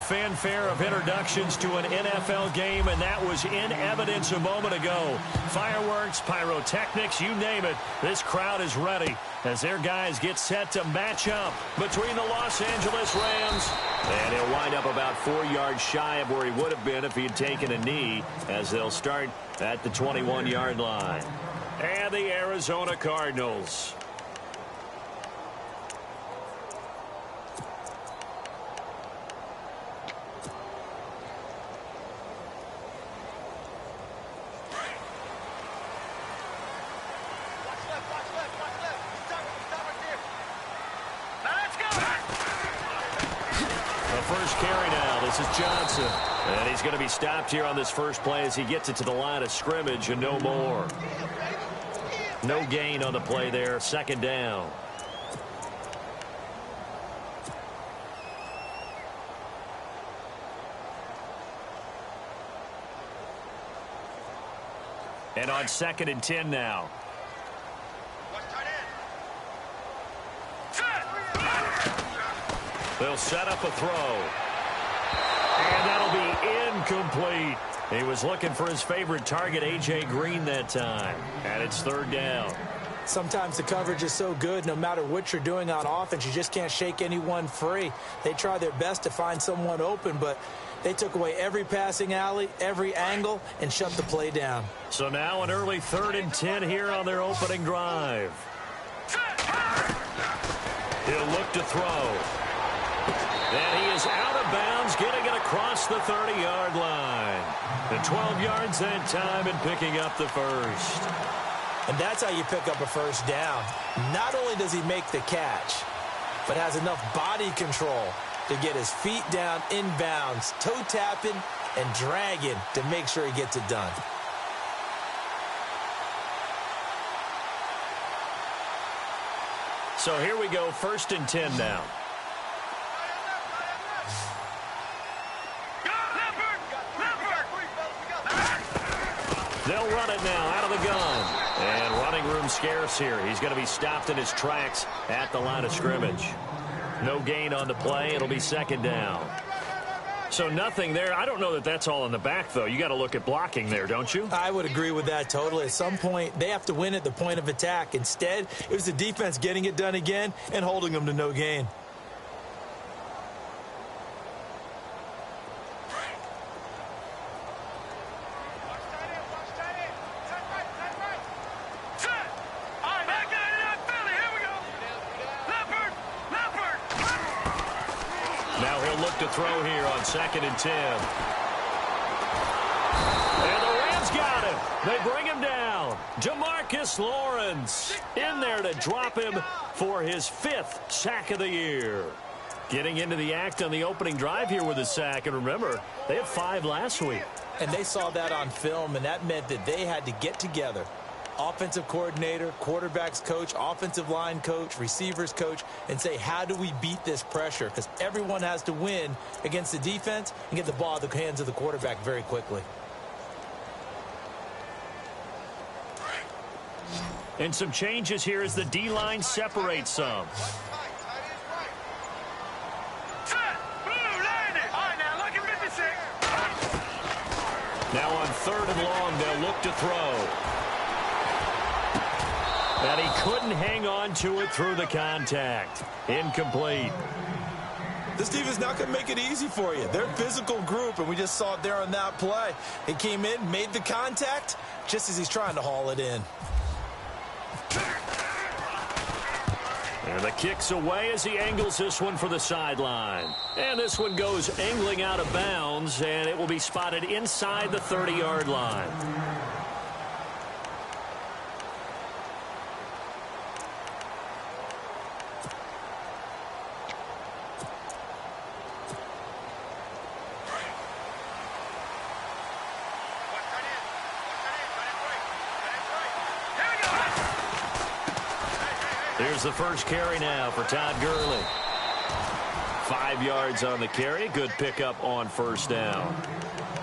fanfare of introductions to an NFL game, and that was in evidence a moment ago. Fireworks, pyrotechnics, you name it. This crowd is ready as their guys get set to match up between the Los Angeles Rams. And he'll wind up about 4 yards shy of where he would have been if he had taken a knee, as they'll start at the 21-yard line. And the Arizona Cardinals. This is Johnson, and he's going to be stopped here on this first play as he gets it to the line of scrimmage and no more. No gain on the play there, second down. And on 2nd and 10 now. They'll set up a throw. And that'll be incomplete. He was looking for his favorite target, A.J. Green, that time. And it's 3rd down. Sometimes the coverage is so good, no matter what you're doing on offense, you just can't shake anyone free. They try their best to find someone open, but they took away every passing alley, every angle, and shut the play down. So now an early 3rd and 10 here on their opening drive. He'll look to throw. And he is out of bounds, getting it across the 30-yard line. And 12 yards that time and picking up the first. And that's how you pick up a first down. Not only does he make the catch, but has enough body control to get his feet down inbounds, toe tapping and dragging to make sure he gets it done. So here we go, 1st and 10 now. They'll run it now out of the gun. And running room scarce here. He's going to be stopped in his tracks at the line of scrimmage. No gain on the play. It'll be 2nd down. So nothing there. I don't know that that's all in the back, though. You got to look at blocking there, don't you? I would agree with that totally. At some point, they have to win at the point of attack. Instead, it was the defense getting it done again and holding them to no gain. To throw here on 2nd and 10. And the Rams got him. They bring him down. Jamarcus Lawrence in there to drop him for his 5th sack of the year. Getting into the act on the opening drive here with a sack. And remember, they had 5 last week. And they saw that on film, and that meant that they had to get together. Offensive coordinator, quarterbacks coach, offensive line coach, receivers coach, and say, how do we beat this pressure? Because everyone has to win against the defense and get the ball out of the hands of the quarterback very quickly. And some changes here as the D-line separates some. Now on 3rd and long, they'll look to throw. And he couldn't hang on to it through the contact. Incomplete. This team is not going to make it easy for you. They're a physical group, and we just saw it there on that play. He came in, made the contact, just as he's trying to haul it in. And the kick's away as he angles this one for the sideline. And this one goes angling out of bounds, and it will be spotted inside the 30-yard line. Here's the first carry now for Todd Gurley. 5 yards on the carry. Good pickup on 1st down.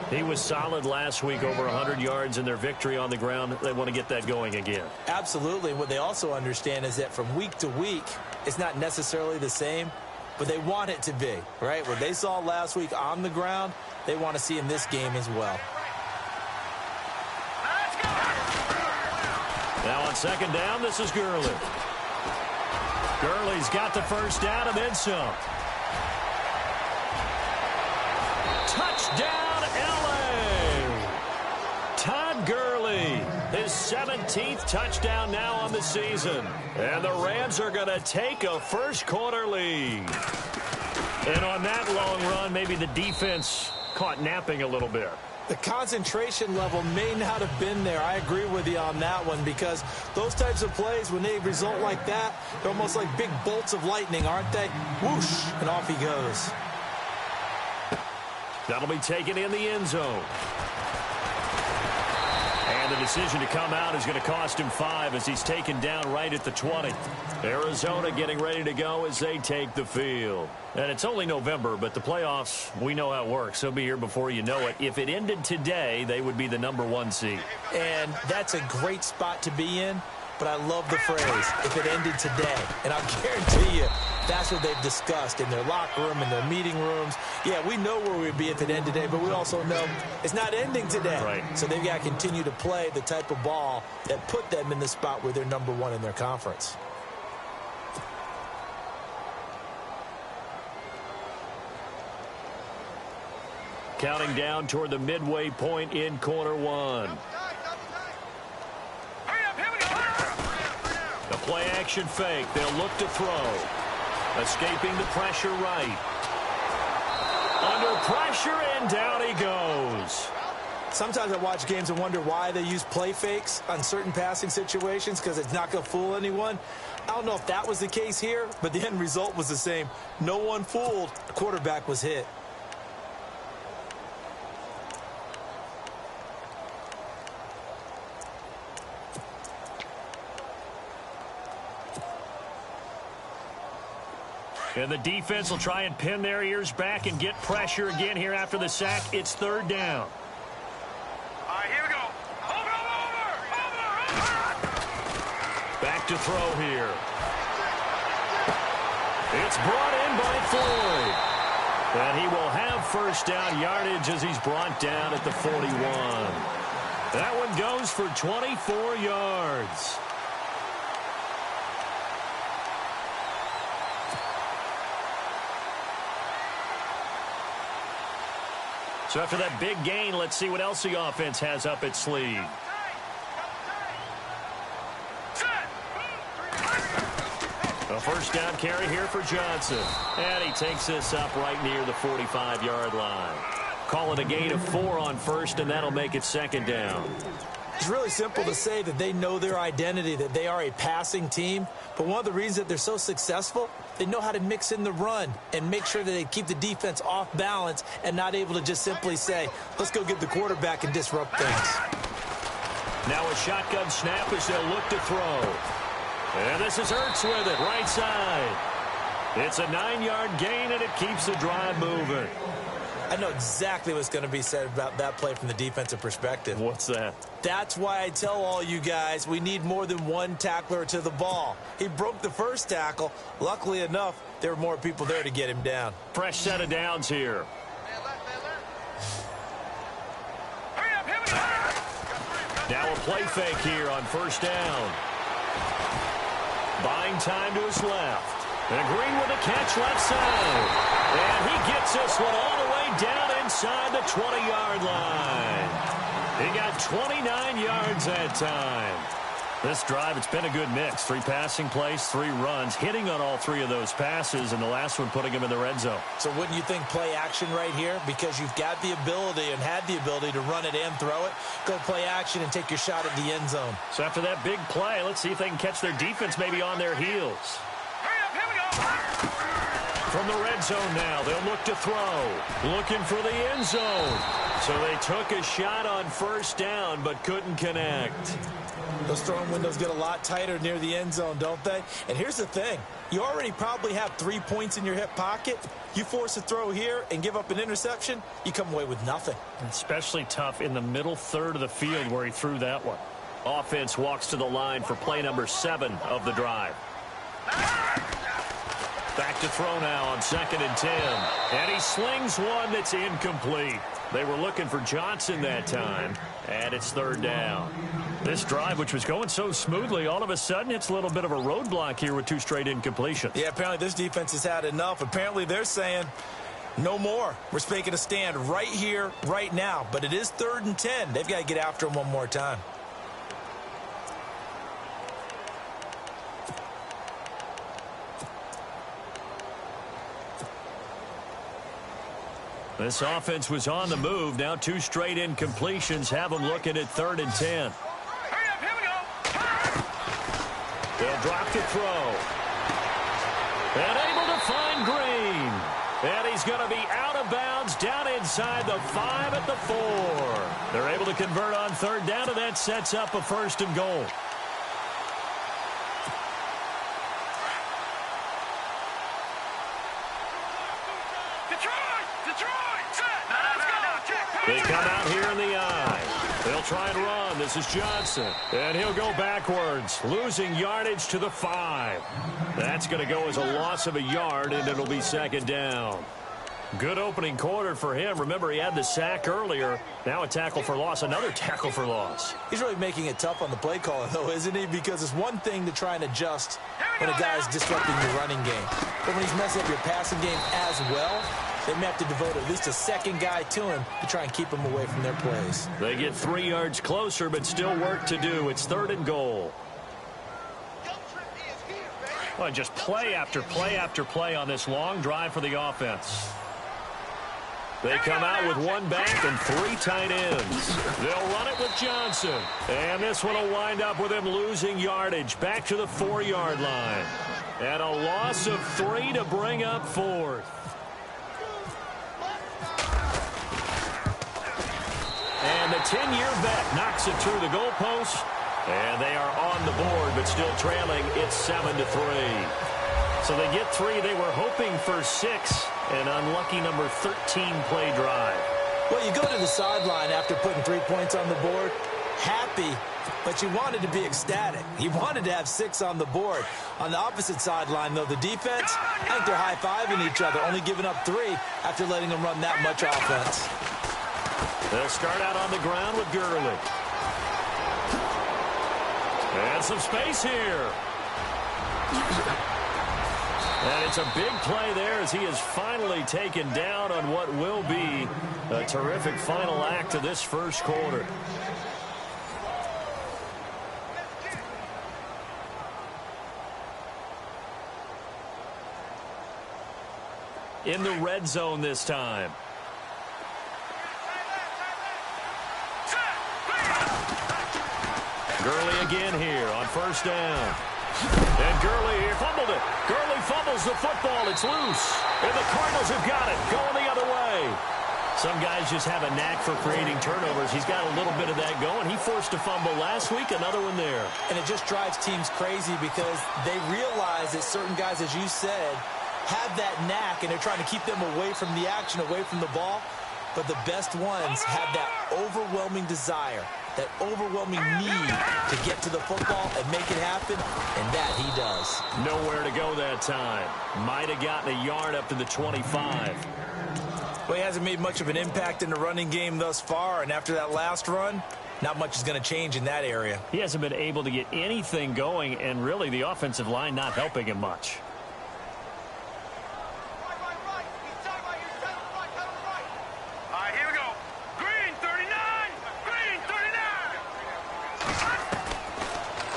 He was solid last week, over 100 yards in their victory on the ground. They want to get that going again. Absolutely. What they also understand is that from week to week, it's not necessarily the same. but they want it to be, right? What they saw last week on the ground, they want to see in this game as well. Now on second down, this is Gurley. Gurley's got the first down and then some. Touchdown, L.A. Todd Gurley, his 17th touchdown now on the season. And the Rams are going to take a first-quarter lead. And on that long run, maybe the defense caught napping a little bit. The concentration level may not have been there. I agree with you on that one, because those types of plays, when they result like that, they're almost like big bolts of lightning, aren't they? Whoosh, and off he goes. That'll be taken in the end zone. And the decision to come out is going to cost him 5 as he's taken down right at the 20. Arizona getting ready to go as they take the field. And it's only November, but the playoffs, we know how it works. They'll be here before you know it. If it ended today, they would be the #1 seed. And that's a great spot to be in, but I love the phrase, if it ended today. And I'll guarantee you, that's what they've discussed in their locker room, in their meeting rooms. Yeah, we know where we'd be if it ended today, but we also know it's not ending today. Right. So they've got to continue to play the type of ball that put them in the spot where they're #1 in their conference. Counting down toward the midway point in quarter 1. The play action fake. They'll look to throw. Escaping the pressure right. Under pressure and down he goes. Sometimes I watch games and wonder why they use play fakes on certain passing situations, because it's not going to fool anyone. I don't know if that was the case here, but the end result was the same. No one fooled. The quarterback was hit. And the defense will try and pin their ears back and get pressure again here after the sack. It's third down. All right, here we go. Over. Back to throw here. It's brought in by Floyd. And he will have first down yardage as he's brought down at the 41. That one goes for 24 yards. So after that big gain, let's see what else the offense has up its sleeve. A first down carry here for Johnson. And he takes this up right near the 45-yard line. Call it a gain of 4 on first, and that'll make it second down. It's really simple to say that they know their identity, that they are a passing team. But one of the reasons that they're so successful, they know how to mix in the run and make sure that they keep the defense off balance and not able to just simply say, let's go get the quarterback and disrupt things. Now a shotgun snap as they'll look to throw. And this is Ertz with it, right side. It's a 9-yard gain, and it keeps the drive moving. I know exactly what's going to be said about that play from the defensive perspective. What's that? That's why I tell all you guys we need more than one tackler to the ball. He broke the first tackle. Luckily enough, there were more people there to get him down. Fresh set of downs here. Now a play fake here on first down. Buying time to his left. And Green with a catch left side. And he gets this one all the way down inside the 20-yard line. He got 29 yards that time. This drive, it's been a good mix. 3 passing plays, 3 runs, hitting on all 3 of those passes, and the last one putting him in the red zone. So wouldn't you think play action right here? Because you've got the ability and had the ability to run it and throw it. Go play action and take your shot at the end zone. So after that big play, let's see if they can catch their defense maybe on their heels. From the red zone now, they'll look to throw. Looking for the end zone. So they took a shot on first down, but couldn't connect. Those throwing windows get a lot tighter near the end zone, don't they? And here's the thing. You already probably have 3 points in your hip pocket. You force a throw here and give up an interception, you come away with nothing. Especially tough in the middle third of the field where he threw that one. Offense walks to the line for play number 7 of the drive. Back to throw now on 2nd and 10. And he slings one that's incomplete. They were looking for Johnson that time, and it's 3rd down. This drive, which was going so smoothly, all of a sudden it's a little bit of a roadblock here with 2 straight incompletions. Yeah, apparently this defense has had enough. Apparently they're saying no more. We're making a stand right here, right now. But it is 3rd and 10. They've got to get after him one more time. This offense was on the move. Now 2 straight incompletions have them looking at 3rd and 10. Hurry up, here we go. They'll drop the throw. And able to find Green. And he's going to be out of bounds down inside the 5 at the 4. They're able to convert on 3rd down, and that sets up a 1st and goal. They come out here in the eye. They'll try and run. This is Johnson. And he'll go backwards, losing yardage to the 5. That's going to go as a loss of a yard, and it'll be 2nd down. Good opening quarter for him. Remember, he had the sack earlier. Now a tackle for loss, another tackle for loss. He's really making it tough on the play caller, though, isn't he? Because it's one thing to try and adjust when a guy's disrupting your running game. But when he's messing up your passing game as well, they may have to devote at least a 2nd guy to him to try and keep him away from their plays. They get 3 yards closer, but still work to do. It's 3rd and goal. Well, just play after play after play on this long drive for the offense. They come out with 1 back and 3 tight ends. They'll run it with Johnson. And this one will wind up with him losing yardage back to the 4-yard line. And a loss of 3 to bring up 4th. And the 10-year vet knocks it through the goalpost. And they are on the board, but still trailing. It's 7-3. So they get 3. They were hoping for 6. An unlucky number 13 play drive. Well, you go to the sideline after putting 3 points on the board, happy, but you wanted to be ecstatic. You wanted to have 6 on the board. On the opposite sideline, though, the defense, I think they're high-fiving each other, only giving up 3 after letting them run that much offense. They'll start out on the ground with Gurley. And some space here. And it's a big play there as he is finally taken down on what will be a terrific final act of this first quarter. In the red zone this time. Gurley again here on 1st down. And Gurley here fumbled it. Gurley fumbles the football. It's loose. And the Cardinals have got it. Going the other way. Some guys just have a knack for creating turnovers. He's got a little bit of that going. He forced a fumble last week. Another one there. And it just drives teams crazy because they realize that certain guys, as you said, have that knack, and they're trying to keep them away from the action, away from the ball. But the best ones have that overwhelming desire, that overwhelming need to get to the football and make it happen, and that he does. Nowhere to go that time. Might have gotten a yard up to the 25. Well, he hasn't made much of an impact in the running game thus far, and after that last run, not much is going to change in that area. He hasn't been able to get anything going, and really the offensive line not helping him much.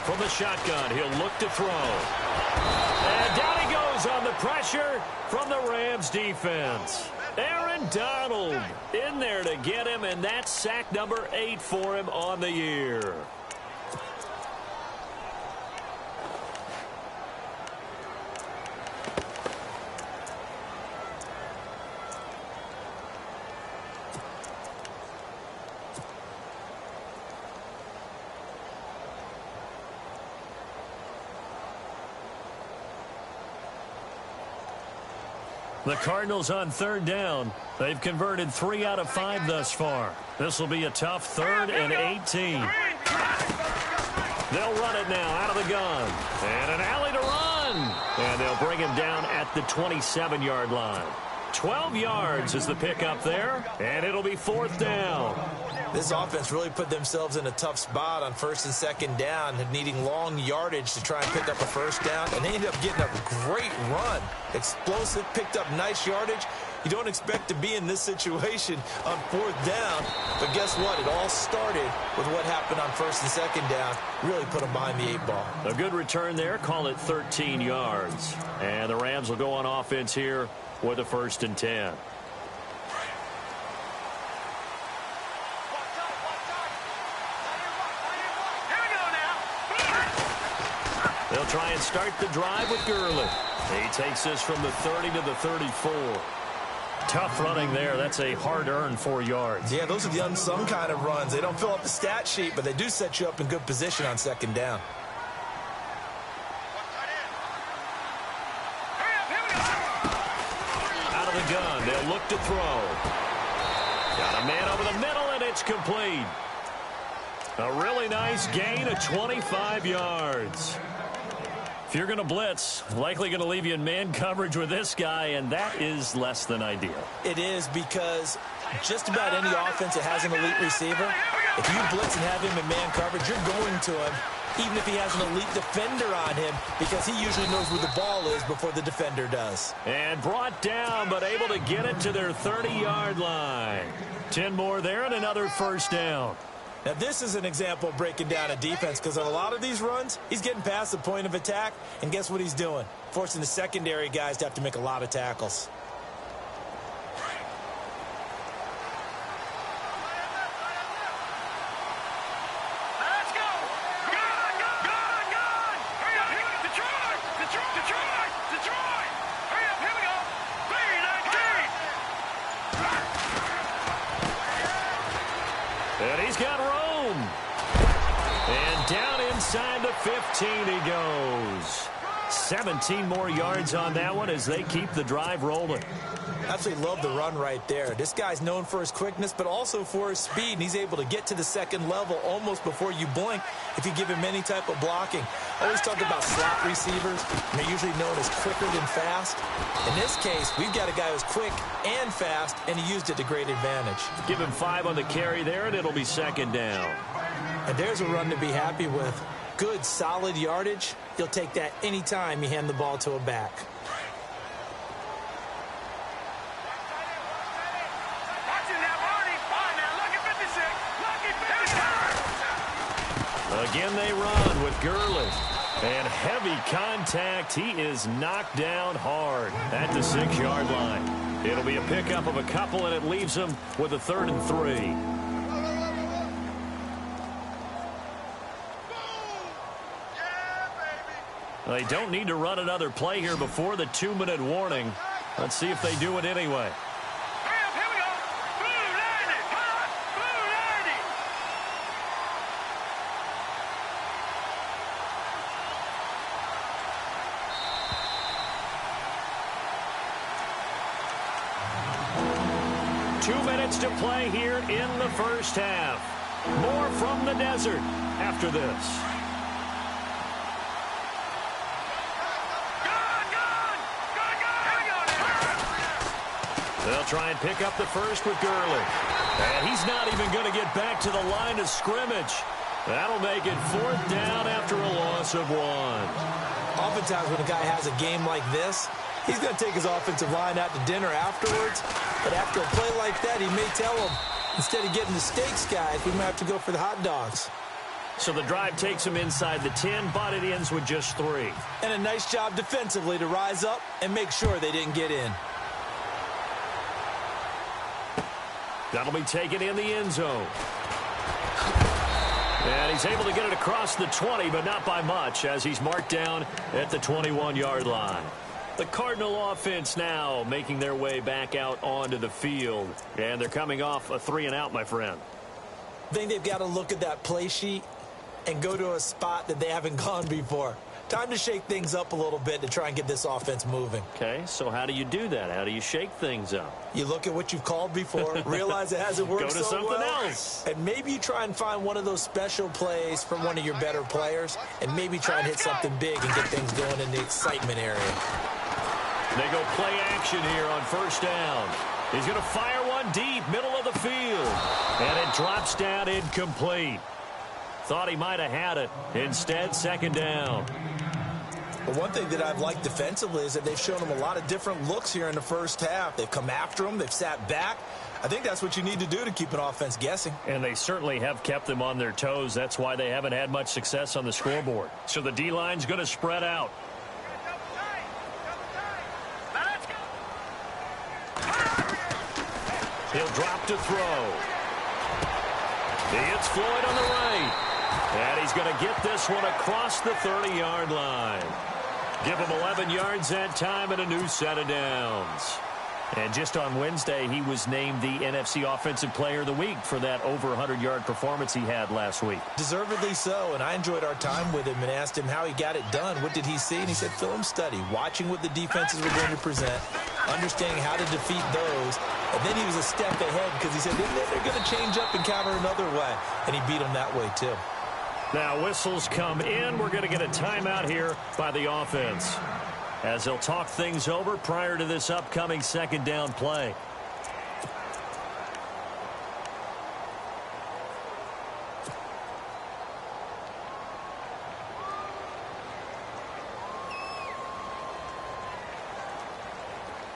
From the shotgun, he'll look to throw. And down he goes on the pressure from the Rams defense. Aaron Donald in there to get him, and that's sack number 8 for him on the year. The Cardinals on 3rd down. They've converted 3 out of 5 thus far. This will be a tough 3rd and 18. They'll run it now out of the gun. And an alley to run. And they'll bring him down at the 27-yard line. 12 yards is the pickup there, and it'll be 4th down. This offense really put themselves in a tough spot on 1st and 2nd down, needing long yardage to try and pick up a 1st down, and they ended up getting a great run. Explosive, picked up nice yardage. You don't expect to be in this situation on 4th down, but guess what? It all started with what happened on 1st and 2nd down. Really put them behind the 8 ball. A good return there. Call it 13 yards. And the Rams will go on offense here with a 1st and 10. They'll try and start the drive with Gurley. He takes this from the 30 to the 34. Tough running there. That's a hard-earned 4 yards. Yeah, those are the unsung kind of runs. They don't fill up the stat sheet, but they do set you up in good position on 2nd down. Out of the gun, they'll look to throw. Got a man over the middle, and it's complete. A really nice gain of 25 yards. If you're going to blitz, likely going to leave you in man coverage with this guy, and that is less than ideal. It is, because just about any offense that has an elite receiver, if you blitz and have him in man coverage, you're going to him, even if he has an elite defender on him, because he usually knows where the ball is before the defender does. And brought down, but able to get it to their 30-yard line. 10 more there and another 1st down. Now, this is an example of breaking down a defense, because on a lot of these runs, he's getting past the point of attack, and guess what he's doing? Forcing the secondary guys to have to make a lot of tackles. Let's go! Good! Hurry up, here we go! Detroit! Hurry up, here we go! And he's got room. And down inside the 15 he goes. 17 more yards on that one as they keep the drive rolling. Absolutely love the run right there. This guy's known for his quickness, but also for his speed, and he's able to get to the 2nd level almost before you blink if you give him any type of blocking. I always talk about slot receivers, and they're usually known as quicker than fast. In this case, we've got a guy who's quick and fast, and he used it to great advantage. Give him 5 on the carry there, and it'll be 2nd down. And there's a run to be happy with. Good, solid yardage. You'll take that anytime you hand the ball to a back. Again, they run with Gurley. And heavy contact. He is knocked down hard at the 6-yard line. It'll be a pickup of a couple, and it leaves him with a 3rd and 3. They don't need to run another play here before the 2-minute warning. Let's see if they do it anyway. Hurry up, here we go! Blue 90! Blue 2 minutes to play here in the 1st half. More from the desert after this. They'll try and pick up the 1st with Gurley. And he's not even going to get back to the line of scrimmage. That'll make it 4th down after a loss of 1. Oftentimes when a guy has a game like this, he's going to take his offensive line out to dinner afterwards. But after a play like that, he may tell him, instead of getting the steaks, guys, we might have to go for the hot dogs. So the drive takes him inside the 10, but it ends with just 3. And a nice job defensively to rise up and make sure they didn't get in. That'll be taken in the end zone. And he's able to get it across the 20, but not by much, as he's marked down at the 21-yard line. The Cardinal offense now making their way back out onto the field. And they're coming off a 3-and-out, my friend. I think they've got to look at that play sheet and go to a spot that they haven't gone before. Time to shake things up a little bit to try and get this offense moving. Okay, so how do you do that? How do you shake things up? You look at what you've called before, realize it hasn't worked Go to so something well, else. and maybe you try and find one of those special plays from one of your better players, and maybe try and hit something big and get things going in the excitement area. They go play action here on first down. He's going to fire one deep, middle of the field, and it drops down incomplete. Thought he might have had it. Instead, second down. Well, one thing that I've liked defensively is that they've shown him a lot of different looks here in the first half. They've come after him. They've sat back. I think that's what you need to do to keep an offense guessing. And they certainly have kept them on their toes. That's why they haven't had much success on the scoreboard. So the D-line's going to spread out. He'll drop to throw. He hits Floyd on the right. And he's going to get this one across the 30-yard line. Give him 11 yards that time and a new set of downs. And just on Wednesday, he was named the NFC Offensive Player of the Week for that over 100-yard performance he had last week. Deservedly so, and I enjoyed our time with him and asked him how he got it done. What did he see? And he said film study, watching what the defenses were going to present, understanding how to defeat those. And then he was a step ahead because he said then they're going to change up and counter another way. And he beat them that way, too. Now whistles come in. We're going to get a timeout here by the offense as they'll talk things over prior to this upcoming second down play.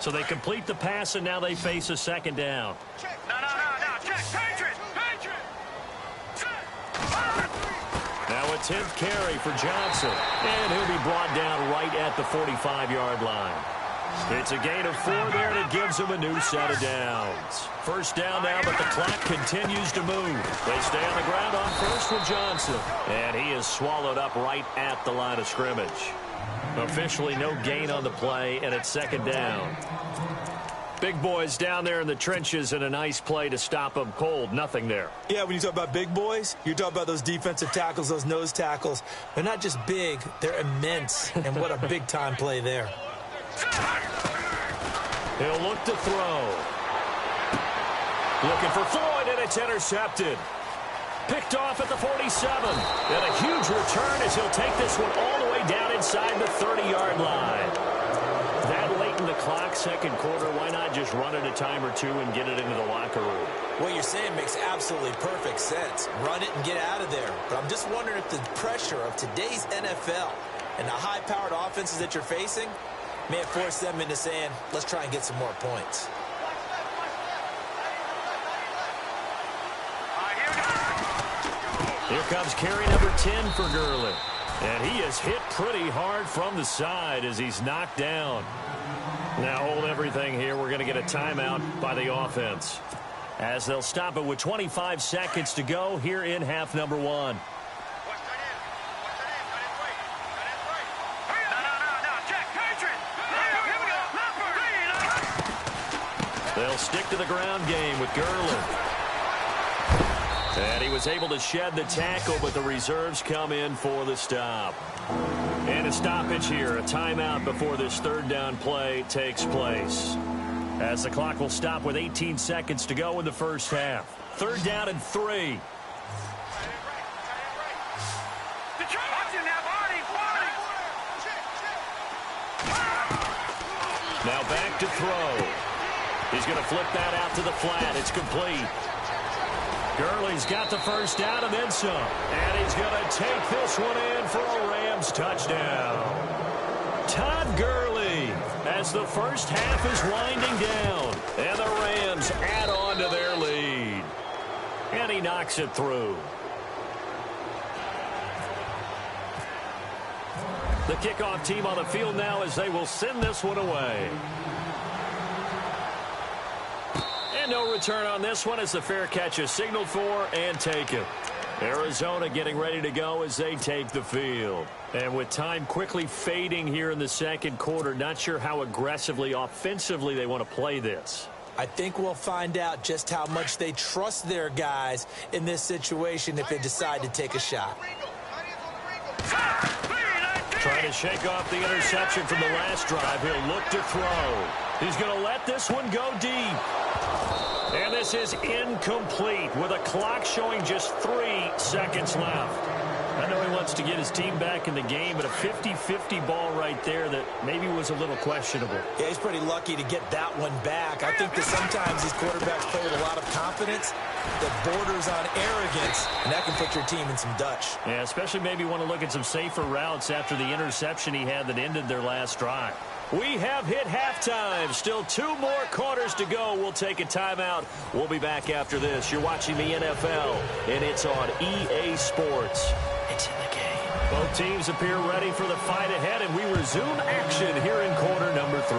So they complete the pass, and now they face a second down. Check. No. Check. Patriot. Now a 10th carry for Johnson. And he'll be brought down right at the 45-yard line. It's a gain of 4 there, and it gives him a new set of downs. First down now, but the clock continues to move. They stay on the ground on first with Johnson. And he is swallowed up right at the line of scrimmage. Officially no gain on the play, and it's second down. Big boys down there in the trenches, and a nice play to stop them cold. Nothing there. Yeah, when you talk about big boys, you're talking about those defensive tackles, those nose tackles. They're not just big, they're immense. And what a big-time play there. He'll look to throw. Looking for Floyd, and it's intercepted. Picked off at the 47. And a huge return as he'll take this one all the way down inside the 30-yard line. That late in the clock, second quarter, why not just run it a time or two and get it into the locker room? What you're saying makes absolutely perfect sense. Run it and get out of there. But I'm just wondering if the pressure of today's NFL and the high-powered offenses that you're facing may have forced them into saying, let's try and get some more points. Here comes carry number 10 for Gurley. And he is hit pretty hard from the side as he's knocked down. Now hold everything here. We're going to get a timeout by the offense, as they'll stop it with 25 seconds to go here in half number 1. They'll stick to the ground game with Gurley. And he was able to shed the tackle, but the reserves come in for the stop. And a stoppage here, a timeout before this third down play takes place, as the clock will stop with 18 seconds to go in the first half. Third down and 3. Now back to throw. He's going to flip that out to the flat. It's complete. Gurley's got the first down and then some. And he's going to take this one in for a Rams touchdown. Todd Gurley, as the first half is winding down. And the Rams add on to their lead. And he knocks it through. The kickoff team on the field now as they will send this one away. And no return on this one as the fair catch is signaled for and taken. Arizona getting ready to go as they take the field. And with time quickly fading here in the second quarter, not sure how aggressively, offensively they want to play this. I think we'll find out just how much they trust their guys in this situation if they decide to take a shot. Trying to shake off the interception from the last drive. He'll look to throw. He's going to let this one go deep. And this is incomplete with a clock showing just 3 seconds left. I know he wants to get his team back in the game, but a 50-50 ball right there that maybe was a little questionable. Yeah, he's pretty lucky to get that one back. I think that sometimes these quarterbacks play with a lot of confidence that borders on arrogance, and that can put your team in some Dutch. Yeah, especially maybe want to look at some safer routes after the interception he had that ended their last drive. We have hit halftime. Still 2 more quarters to go. We'll take a timeout. We'll be back after this. You're watching the NFL, and it's on EA Sports. It's in the game. Both teams appear ready for the fight ahead, and we resume action here in quarter number 3.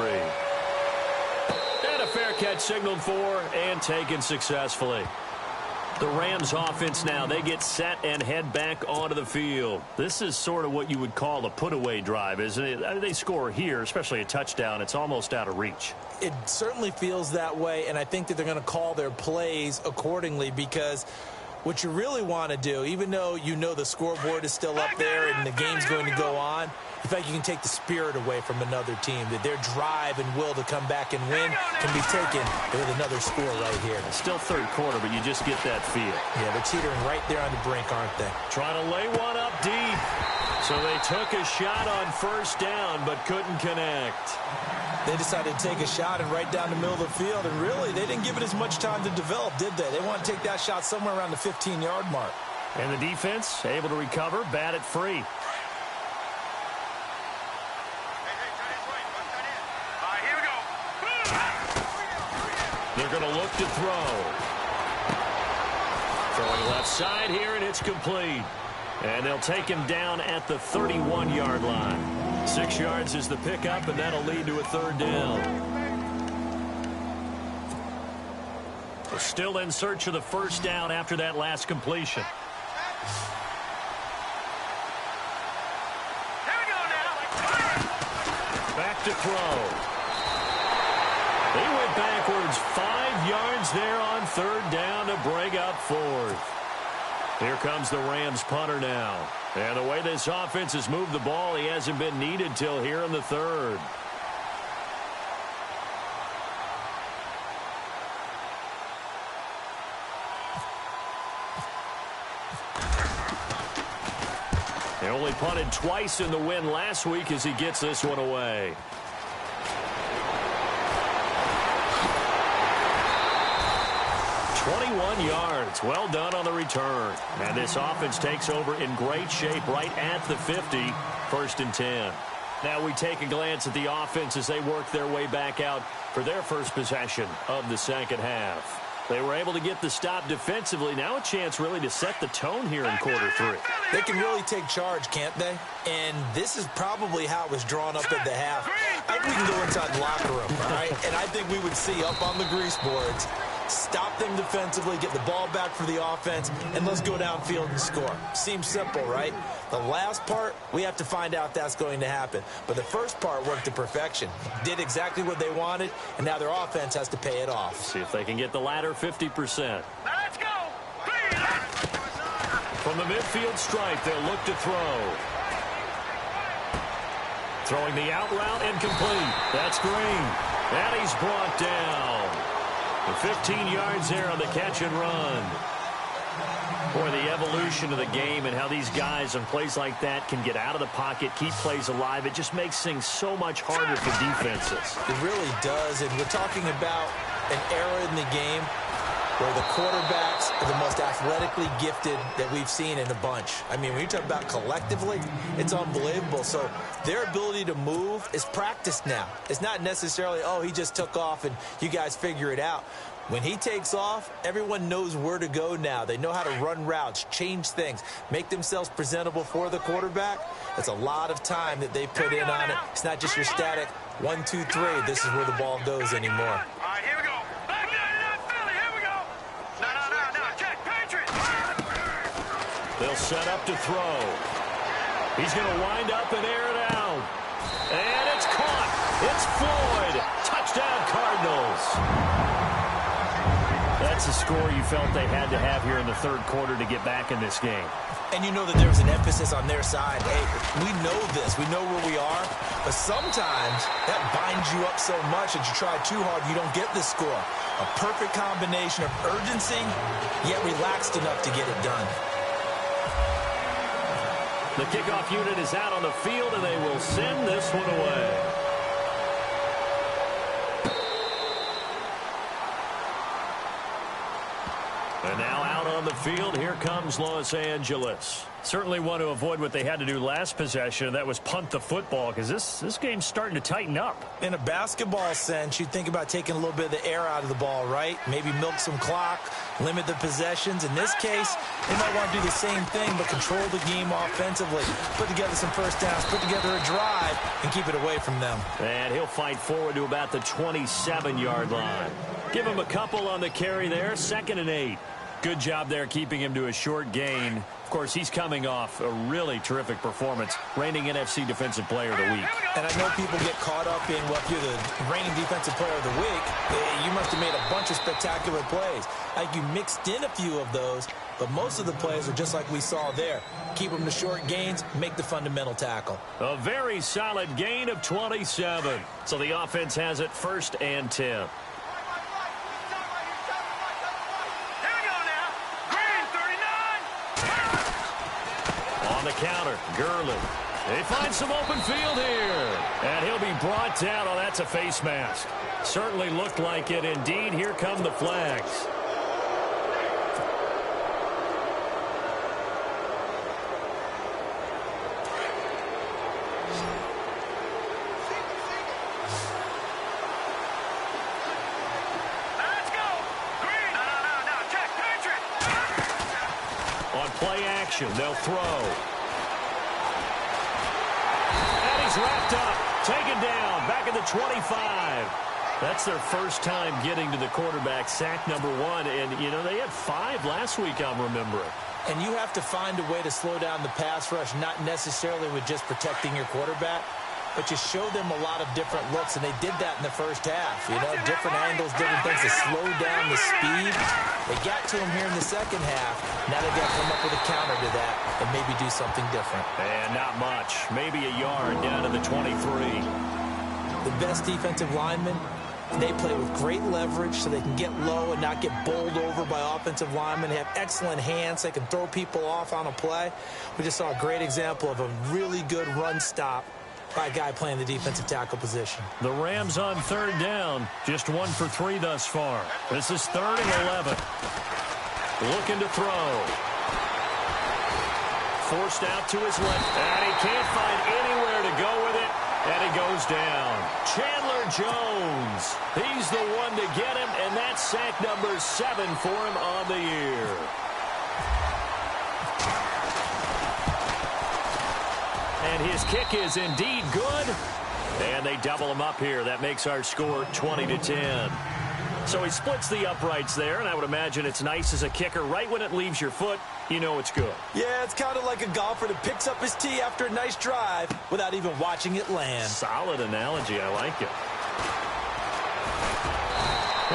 And a fair catch signaled for and taken successfully. The Rams offense now, they get set and head back onto the field. This is sort of what you would call a put-away drive, isn't it? They score here, especially a touchdown. It's almost out of reach. It certainly feels that way, and I think that they're going to call their plays accordingly because what you really want to do, even though you know the scoreboard is still up there and the game's going to go on, in fact, you can take the spirit away from another team, that their drive and will to come back and win can be taken with another score right here. It's still third quarter, but you just get that feel. Yeah, they're teetering right there on the brink, aren't they? Trying to lay one up deep. So they took a shot on first down, but couldn't connect. They decided to take a shot and right down the middle of the field, and really, they didn't give it as much time to develop, did they? They want to take that shot somewhere around the 15-yard mark. And the defense able to recover, bat it free. They're going to look to throw. Throwing left side here, and it's complete. And they'll take him down at the 31-yard line. 6 yards is the pickup, and that'll lead to a third down. We're still in search of the first down after that last completion. Back to throw. They went backwards 5 yards there on third down to bring up fourth. Here comes the Rams punter now. And the way this offense has moved the ball, he hasn't been needed till here in the third. They only punted twice in the win last week as he gets this one away. Yards. Well done on the return. And this offense takes over in great shape right at the 50. 1st and 10. Now we take a glance at the offense as they work their way back out for their first possession of the second half. They were able to get the stop defensively. Now a chance really to set the tone here in quarter 3. They can really take charge, can't they? And this is probably how it was drawn up at the half. I think we can go inside the locker room, all right? And I think we would see up on the grease boards, stop them defensively, get the ball back for the offense, and let's go downfield and score. Seems simple, right? The last part, we have to find out that's going to happen. But the first part worked to perfection. Did exactly what they wanted, and now their offense has to pay it off. See if they can get the latter 50%. Let's go. From the midfield stripe, they'll look to throw. Throwing the out route incomplete. That's Green. And he's brought down. 15 yards there on the catch and run. Boy, the evolution of the game and how these guys on plays like that can get out of the pocket, keep plays alive, it just makes things so much harder for defenses. It really does, and we're talking about an era in the game where the quarterbacks are the most athletically gifted that we've seen in a bunch. I mean, when you talk about collectively, it's unbelievable. So their ability to move is practiced now. It's not necessarily, oh, he just took off and you guys figure it out. When he takes off, everyone knows where to go now. They know how to run routes, change things, make themselves presentable for the quarterback. That's a lot of time that they put in on it. It's not just your static 1, 2, 3. This is where the ball goes anymore. All right, here we go. Back down, Philly. Here we go. No. Check. Patriots. They'll set up to throw. He's going to wind up and air it out. And it's caught. It's Floyd. Touchdown, Cardinals. That's the score you felt they had to have here in the third quarter to get back in this game. And you know that there's an emphasis on their side. Hey, we know this. We know where we are. But sometimes that binds you up so much that you try too hard, you don't get the score. A perfect combination of urgency, yet relaxed enough to get it done. The kickoff unit is out on the field, and they will send this one away. And now out on the field, here comes Los Angeles. Certainly want to avoid what they had to do last possession. That was punt the football, because this game's starting to tighten up. In a basketball sense, you think about taking a little bit of the air out of the ball, right? Maybe milk some clock, limit the possessions. In this case, they might want to do the same thing, but control the game offensively. Put together some first downs, put together a drive, and keep it away from them. And he'll fight forward to about the 27-yard line. Give him a couple on the carry there, 2nd and 8. Good job there keeping him to a short gain. Of course, he's coming off a really terrific performance, reigning NFC Defensive Player of the Week. And I know people get caught up in, well, if you're the reigning Defensive Player of the Week, you must have made a bunch of spectacular plays. I think you mixed in a few of those, but most of the plays are just like we saw there. Keep them to short gains, make the fundamental tackle. A very solid gain of 27. So the offense has it 1st and 10. On the counter, Gurley. They find some open field here. And he'll be brought down. Oh, that's a face mask. Certainly looked like it. Indeed, here come the flags. Let's go. Green. No. Check. On play action, they'll throw. And he's wrapped up. Taken down. Back at the 25. That's their first time getting to the quarterback, sack number 1. And, you know, they had 5 last week, I'm remembering. And you have to find a way to slow down the pass rush, not necessarily with just protecting your quarterback, but you show them a lot of different looks, and they did that in the first half. You know, different angles, different things to slow down the speed. They got to him here in the second half. Now they've got to come up with a counter to that and maybe do something different. And not much. Maybe a yard down to the 23. The best defensive linemen, they play with great leverage so they can get low and not get bowled over by offensive linemen. They have excellent hands. They can throw people off on a play. We just saw a great example of a really good run stop by a guy playing the defensive tackle position. The Rams on 3rd down. Just 1 for 3 thus far. This is 3rd and 11. Looking to throw. Forced out to his left. And he can't find anywhere to go with it. And he goes down. Chandler Jones. He's the one to get him. And that's sack number 7 for him on the year. And his kick is indeed good. And they double him up here. That makes our score 20-10. So he splits the uprights there, and I would imagine it's nice as a kicker. Right when it leaves your foot, you know it's good. Yeah, it's kind of like a golfer that picks up his tee after a nice drive without even watching it land. Solid analogy. I like it.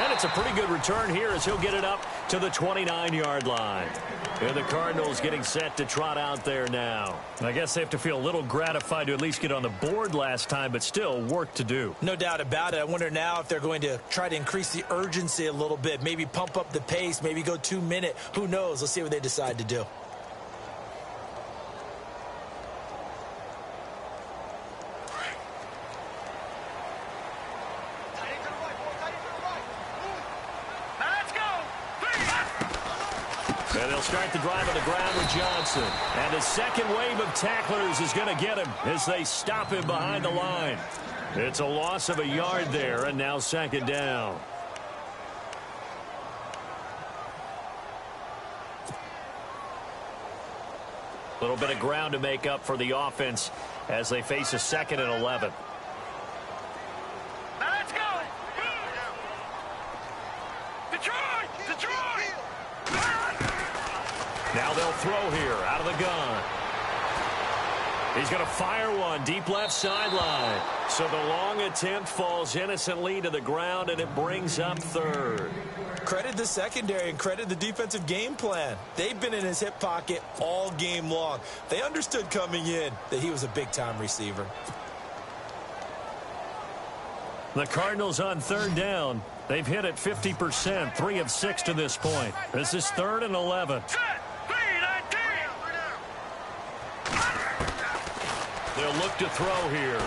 And it's a pretty good return here as he'll get it up to the 29-yard line. And the Cardinals getting set to trot out there now. I guess they have to feel a little gratified to at least get on the board last time, but still work to do. No doubt about it. I wonder now if they're going to try to increase the urgency a little bit, maybe pump up the pace, maybe go 2-minute. Who knows? Let's see what they decide to do. And they'll start the drive on the ground with Johnson. And the second wave of tacklers is going to get him as they stop him behind the line. It's a loss of a yard there, and now 2nd down. A little bit of ground to make up for the offense as they face a 2nd and 11. Let's go. Detroit. Now they'll throw here out of the gun. He's going to fire one deep left sideline. So the long attempt falls innocently to the ground, and it brings up 3rd. credit the secondary and credit the defensive game plan. They've been in his hip pocket all game long. They understood coming in that he was a big-time receiver. The Cardinals on third down. They've hit it 50%, 3 of 6 to this point. This is 3rd and 11. They'll look to throw here.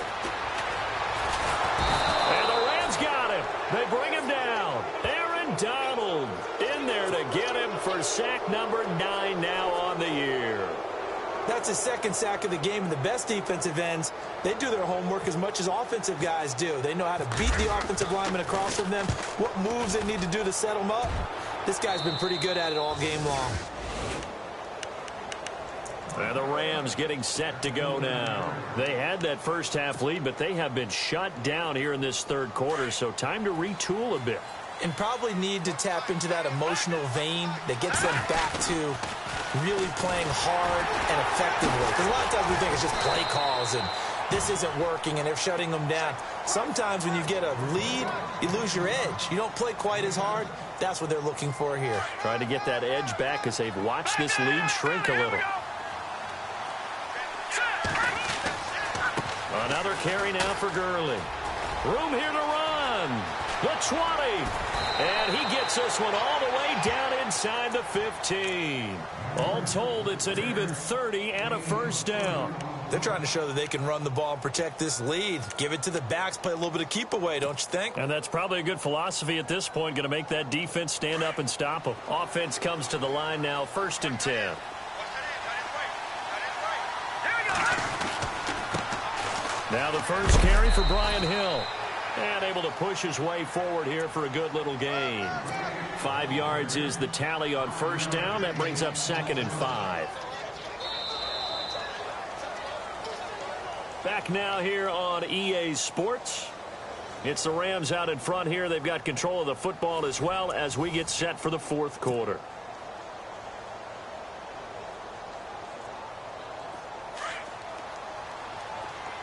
And the Rams got him. They bring him down. Aaron Donald in there to get him for sack number 9 now on the year. That's his 2nd sack of the game, and the best defensive ends, they do their homework as much as offensive guys do. They know how to beat the offensive lineman across from them, what moves they need to do to set them up. This guy's been pretty good at it all game long. And the Rams getting set to go now. They had that first half lead, but they have been shut down here in this 3rd quarter, so time to retool a bit. And probably need to tap into that emotional vein that gets them back to really playing hard and effectively. Because a lot of times we think it's just play calls and this isn't working and they're shutting them down. Sometimes when you get a lead, you lose your edge. You don't play quite as hard. That's what they're looking for here. Trying to get that edge back as they've watched this lead shrink a little. Another carry now for Gurley. Room here to run. The 20. And he gets this one all the way down inside the 15. All told, it's an even 30 and a first down. They're trying to show that they can run the ball and protect this lead. Give it to the backs, play a little bit of keep away, don't you think? And that's probably a good philosophy at this point, going to make that defense stand up and stop them. Offense comes to the line now, 1st and 10. Now the first carry for Brian Hill. And able to push his way forward here for a good little gain. 5 yards is the tally on first down. That brings up 2nd and 5. Back now here on EA Sports. It's the Rams out in front here. They've got control of the football as well as we get set for the 4th quarter.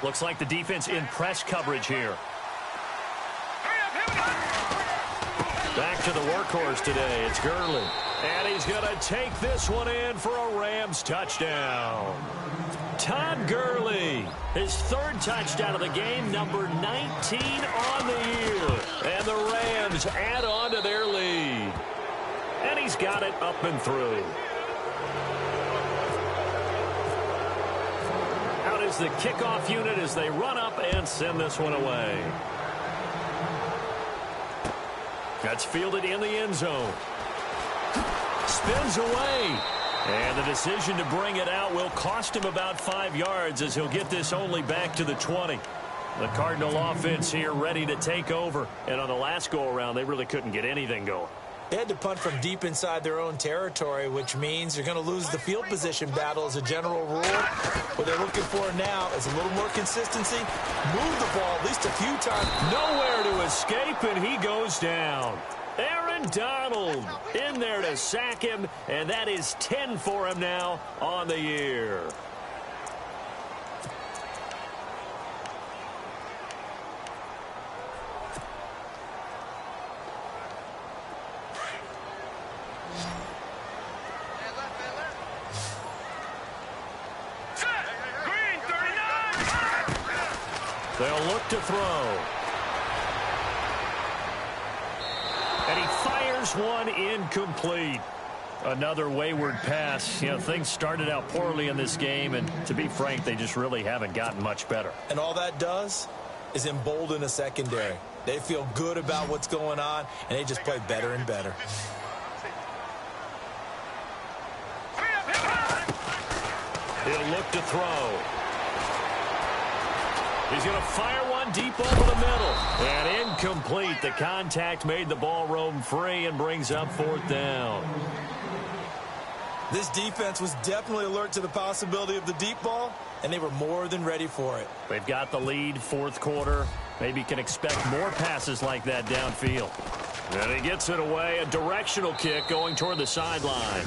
Looks like the defense in press coverage here. Back to the workhorse today. It's Gurley. And he's going to take this one in for a Rams touchdown. Todd Gurley, his 3rd touchdown of the game, number 19 on the year. And the Rams add on to their lead. And he's got it up and through. Out is the kickoff unit as they run up and send this one away. That's fielded in the end zone. Spins away. And the decision to bring it out will cost him about 5 yards as he'll get this only back to the 20. The Cardinal offense here ready to take over. And on the last go-around, they really couldn't get anything going. They had to punt from deep inside their own territory, which means you're going to lose the field position battle as a general rule. What they're looking for now is a little more consistency. Move the ball at least a few times. Nowhere to escape, and he goes down. Aaron Donald in there to sack him, and that is 10 for him now on the year. They'll look to throw. And he fires one incomplete. Another wayward pass. You know, things started out poorly in this game, and to be frank, they just really haven't gotten much better. And all that does is embolden a secondary. They feel good about what's going on, and they just play better and better. He'll look to throw. He's going to fire one deep over the middle. And incomplete. The contact made the ball roam free and brings up 4th down. This defense was definitely alert to the possibility of the deep ball, and they were more than ready for it. They've got the lead, 4th quarter. Maybe can expect more passes like that downfield. And he gets it away. A directional kick going toward the sideline.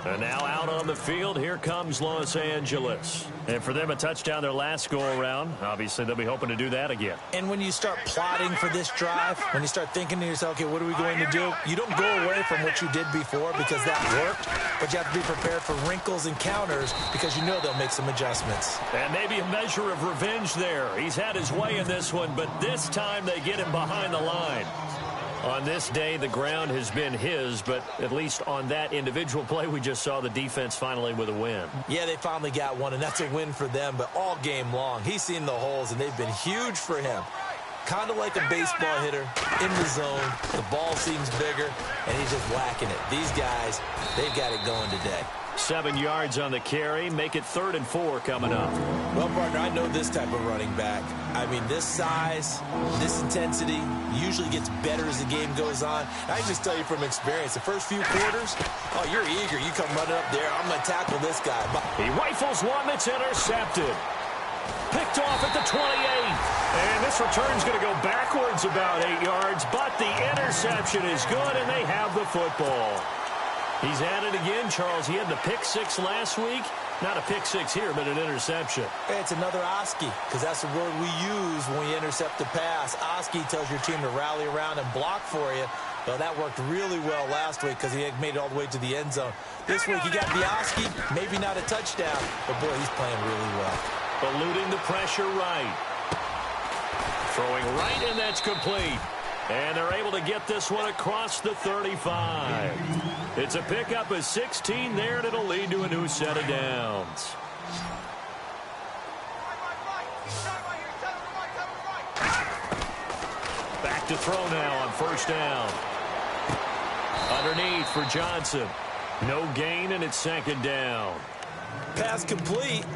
And now out on the field, here comes Los Angeles. And for them, a touchdown their last go-around. Obviously, they'll be hoping to do that again. And when you start plotting for this drive, when you start thinking to yourself, okay, what are we going to do? You don't go away from what you did before because that worked, but you have to be prepared for wrinkles and counters because you know they'll make some adjustments. And maybe a measure of revenge there. He's had his way in this one, but this time they get him behind the line. On this day, the ground has been his, but at least on that individual play, we just saw the defense finally with a win. Yeah, they finally got one, and that's a win for them, but all game long, he's seen the holes, and they've been huge for him. Kind of like a baseball hitter in the zone. The ball seems bigger, and he's just whacking it. These guys, they've got it going today. 7 yards on the carry. Make it 3rd and 4 coming up. Well, partner, I know this type of running back. I mean, this size, this intensity usually gets better as the game goes on. I can just tell you from experience, the first few quarters, oh, you're eager. You come running up there. I'm going to tackle this guy. He rifles one that's intercepted. Picked off at the 28. And this return's going to go backwards about 8 yards, but the interception is good, and they have the football. He's at it again, Charles. He had the pick 6 last week. Not a pick 6 here, but an interception. Hey, it's another Oski, because that's the word we use when we intercept the pass. Oski tells your team to rally around and block for you. Well, that worked really well last week because he had made it all the way to the end zone. This week, he got the Oski, maybe not a touchdown, but, boy, he's playing really well. Eluding the pressure right. Throwing right, and that's complete. And they're able to get this one across the 35. It's a pickup of 16 there, and it'll lead to a new set of downs. Back to throw now on 1st down. Underneath for Johnson. No gain, and it's 2nd down. Pass complete,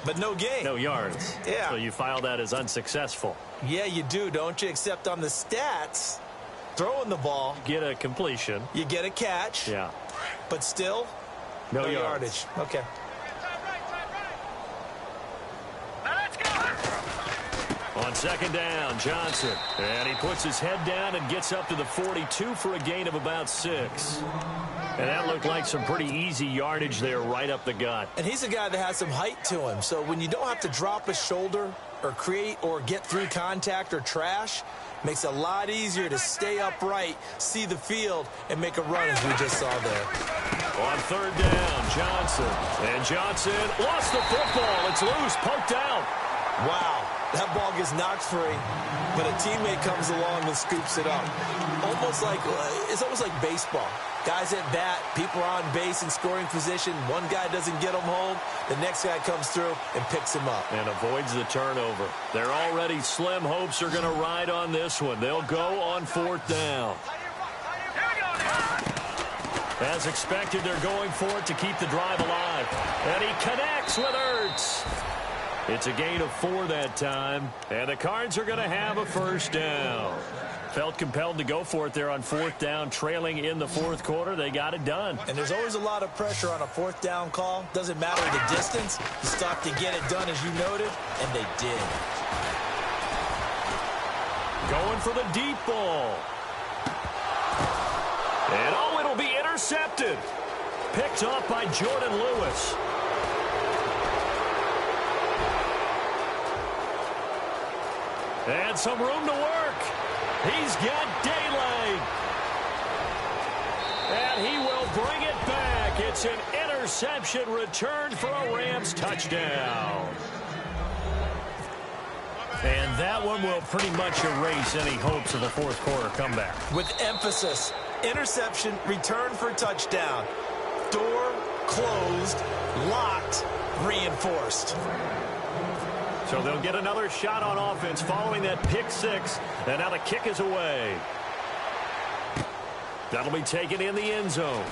but no gain. No yards. Yeah. So you file that as unsuccessful. Yeah, you do, don't you? Except on the stats, throwing the ball. Get a completion. You get a catch. Yeah. But still, no yardage. Okay. On 2nd down, Johnson. And he puts his head down and gets up to the 42 for a gain of about 6. And that looked like some pretty easy yardage there right up the gut. And he's a guy that has some height to him. So when you don't have to drop a shoulder or create or get through contact or trash, makes it a lot easier to stay upright, see the field, and make a run as we just saw there. On 3rd down, Johnson. And Johnson lost the football. It's loose, poked out. Wow. That ball gets knocked free, but a teammate comes along and scoops it up. It's almost like baseball. Guys at bat, people are on base in scoring position. One guy doesn't get him home. The next guy comes through and picks him up. And avoids the turnover. Their already slim hopes are going to ride on this one. They'll go on 4th down. As expected, they're going for it to keep the drive alive. And he connects with Ertz. It's a gain of 4 that time. And the Cards are going to have a 1st down. Felt compelled to go for it there on 4th down, trailing in the 4th quarter. They got it done. And there's always a lot of pressure on a 4th down call. Doesn't matter the distance. You stop to get it done, as you noted, and they did. Going for the deep ball. And it'll be intercepted. Picked off by Jordan Lewis. And some room to work. He's got daylight. And he will bring it back. It's an interception returned for a Rams touchdown. And that one will pretty much erase any hopes of a 4th quarter comeback. With emphasis, interception, return for touchdown. Door closed, locked, reinforced. So they'll get another shot on offense following that pick 6. And now the kick is away. That'll be taken in the end zone.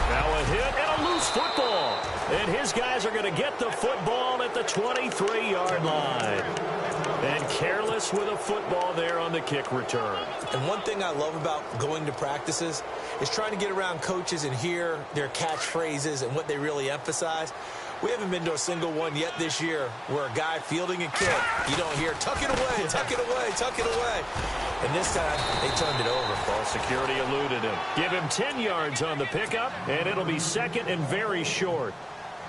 Now a hit and a loose football. And his guys are going to get the football at the 23-yard line. And careless with a football there on the kick return. And one thing I love about going to practices is trying to get around coaches and hear their catchphrases and what they really emphasize. We haven't been to a single one yet this year where a guy fielding a kick, you don't hear, tuck it away, tuck it away, tuck it away. and this time they turned it over. Ball security eluded him. Give him 10 yards on the pickup, and it'll be second and very short.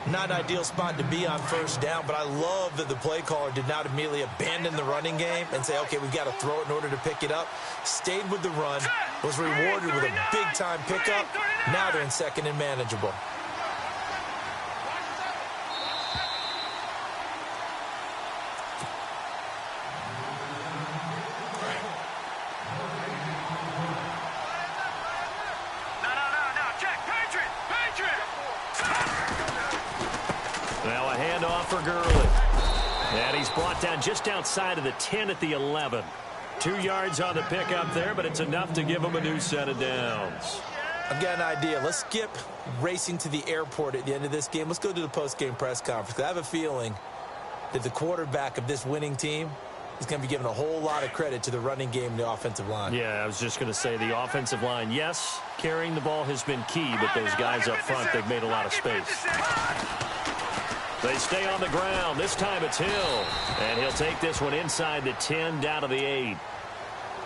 Not an ideal spot to be on first down, but I love that the play caller did not immediately abandon the running game and say, okay, we've got to throw it in order to pick it up. Stayed with the run, was rewarded with a big-time pickup. Now they're in second and manageable. Now a handoff for Gurley. And he's brought down just outside of the 10 at the 11. 2 yards on the pickup there, but it's enough to give him a new set of downs. I've got an idea. Let's skip racing to the airport at the end of this game. Let's go to the post-game press conference. I have a feeling that the quarterback of this winning team is going to be given a whole lot of credit to the running game and the offensive line. Yeah, I was just going to say the offensive line, yes, carrying the ball has been key, but those guys up front, they've made a lot of space. They stay on the ground. This time it's Hill. And he'll take this one inside the 10 down to the 8.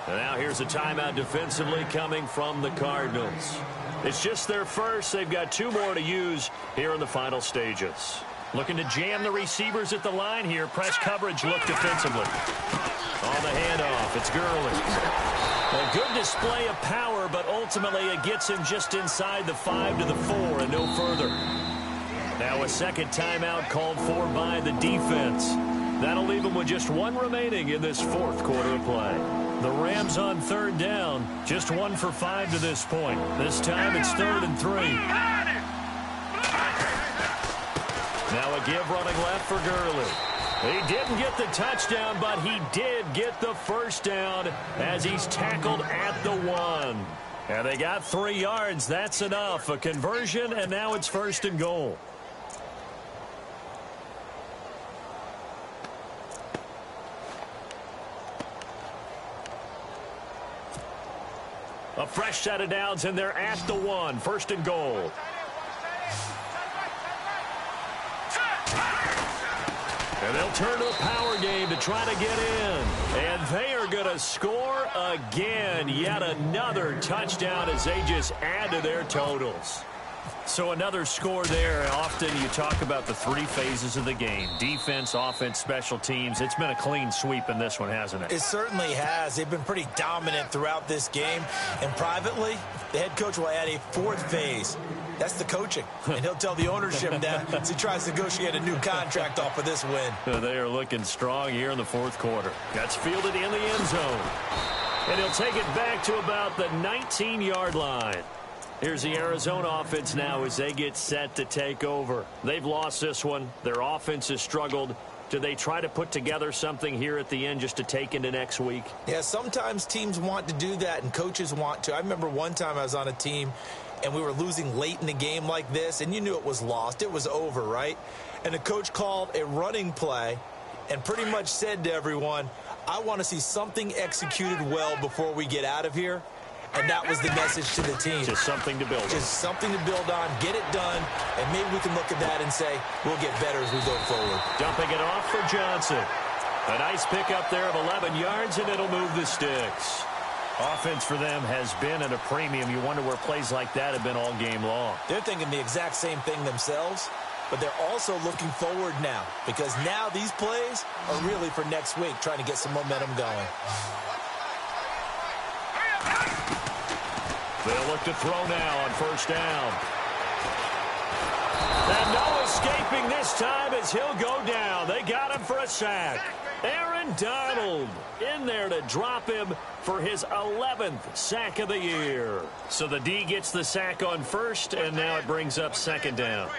And now here's a timeout defensively coming from the Cardinals. It's just their first. They've got 2 more to use here in the final stages. Looking to jam the receivers at the line here. Press coverage look defensively. On the handoff, it's Gurley. A good display of power, but ultimately it gets him just inside the 5 to the 4 and no further. Now a second timeout called for by the defense. That'll leave him with just 1 remaining in this 4th quarter of play. The Rams on 3rd down, just 1 for 5 to this point. This time it's 3rd and 3. Now a give running left for Gurley. He didn't get the touchdown, but he did get the first down as he's tackled at the 1. And they got 3 yards. That's enough. A conversion, and now it's 1st and goal. A fresh set of downs, and they're at the 1. 1st and goal. And they'll turn to a power game to try to get in. And they are going to score again. Yet another touchdown as they just add to their totals. So another score there. Often you talk about the 3 phases of the game. Defense, offense, special teams. It's been a clean sweep in this one, hasn't it? It certainly has. They've been pretty dominant throughout this game. And privately, the head coach will add a 4th phase. That's the coaching. And he'll tell the ownership that as he tries to negotiate a new contract off of this win. They are looking strong here in the 4th quarter. That's fielded in the end zone. And he'll take it back to about the 19-yard line. Here's the Arizona offense now as they get set to take over. They've lost this one. Their offense has struggled. Do they try to put together something here at the end just to take into next week? Yeah, sometimes teams want to do that and coaches want to. I remember one time I was on a team and we were losing late in the game like this, and you knew it was lost. It was over, right? And the coach called a running play and pretty much said to everyone, I want to see something executed well before we get out of here. And that was the message to the team. Just something to build on. Just something to build on, get it done, and maybe we can look at that and say, we'll get better as we go forward. Dumping it off for Johnson. A nice pickup there of 11 yards, and it'll move the sticks. Offense for them has been at a premium. You wonder where plays like that have been all game long. They're thinking the exact same thing themselves, but they're also looking forward now because now these plays are really for next week, trying to get some momentum going. They'll look to throw now on 1st down. And no escaping this time as he'll go down. They got him for a sack. Aaron Donald in there to drop him for his 11th sack of the year. So the D gets the sack on 1st, and now it brings up 2nd down.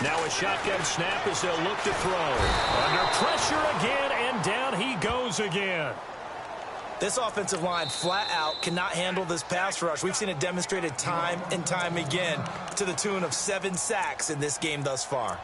Now a shotgun snap as they'll look to throw. Under pressure again, and down he goes again. This offensive line flat out cannot handle this pass rush. We've seen it demonstrated time and time again to the tune of 7 sacks in this game thus far.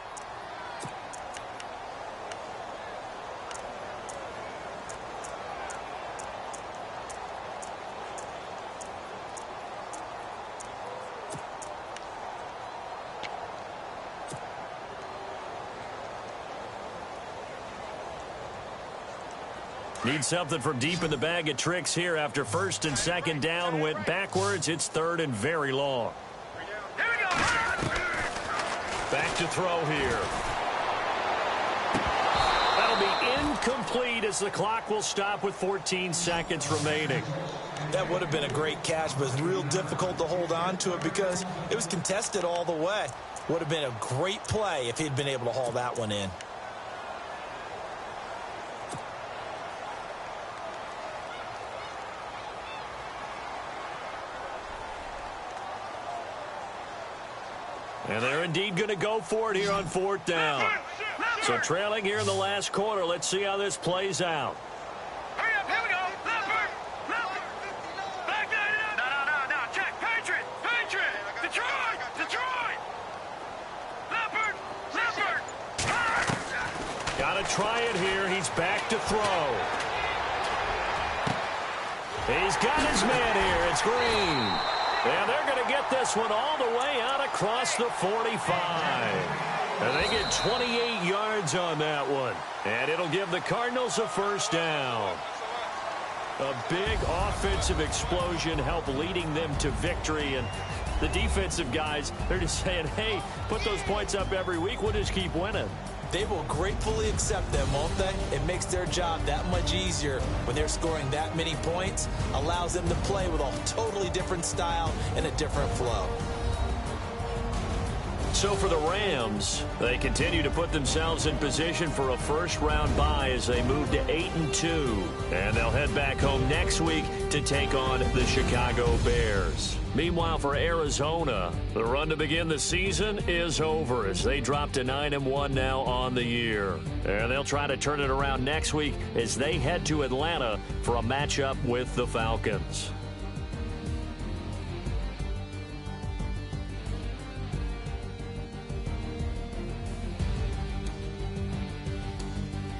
Need something from deep in the bag of tricks here after first and second down went backwards. It's third and very long. Here we go. Back to throw here. That'll be incomplete as the clock will stop with 14 seconds remaining. That would have been a great catch, but it's real difficult to hold on to it because it was contested all the way. Would have been a great play if he'd been able to haul that one in. And they're indeed going to go for it here on fourth down. So trailing here in the last quarter. Let's see how this plays out. Hurry up, here we go. Leopard. Back that up. No. Check. Patriot. Detroit. Leopard. Got to try it here. He's back to throw. He's got his man here. It's Green. And they're going to get this one all the way out across the 45. And they get 28 yards on that one. And it'll give the Cardinals a first down. A big offensive explosion helped leading them to victory. And the defensive guys, they're just saying, hey, put those points up every week. We'll just keep winning. They will gratefully accept them, won't they? It makes their job that much easier when they're scoring that many points. Allows them to play with a totally different style and a different flow. So for the Rams, they continue to put themselves in position for a first-round bye as they move to 8-2. And they'll head back home next week to take on the Chicago Bears. Meanwhile, for Arizona, the run to begin the season is over as they drop to 9-1 now on the year. And they'll try to turn it around next week as they head to Atlanta for a matchup with the Falcons.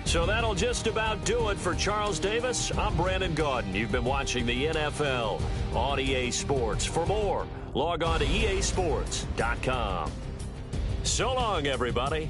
So that'll just about do it for Charles Davis. I'm Brandon Gaudin. You've been watching the NFL on EA Sports. For more, log on to easports.com. So long, everybody.